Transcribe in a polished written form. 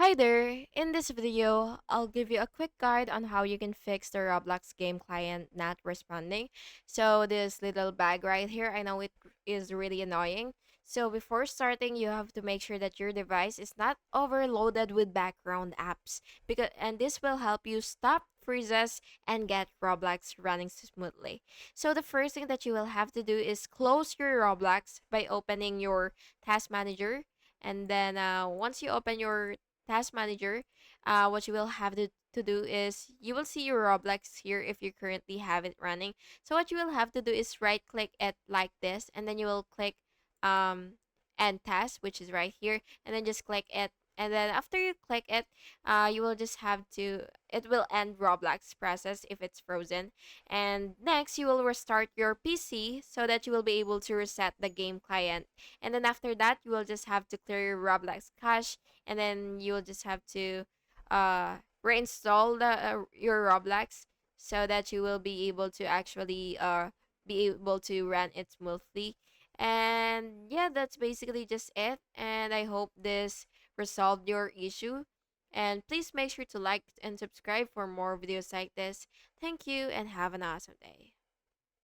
Hi there! In this video, I'll give you a quick guide on how you can fix the Roblox game client not responding. So this little bag right here, I know it is really annoying. So before starting, you have to make sure that your device is not overloaded with background apps and this will help you stop freezes and get Roblox running smoothly. So the first thing that you will have to do is close your Roblox by opening your task manager, and then once you open your task manager, what you will have to do is you will see your Roblox here if you currently have it running. So what you will have to do is right click it like this, and then you will click end task, which is right here, and then just click it. And then after you click it, you will just have to, it will end Roblox process if it's frozen. And next, you will restart your PC so that you will be able to reset the game client. And then after that, you will just have to clear your Roblox cache, and then you will just have to reinstall your Roblox so that you will be able to actually be able to run it smoothly. And yeah, that's basically just it. And I hope this resolved your issue. And please make sure to like and subscribe for more videos like this. Thank you and have an awesome day.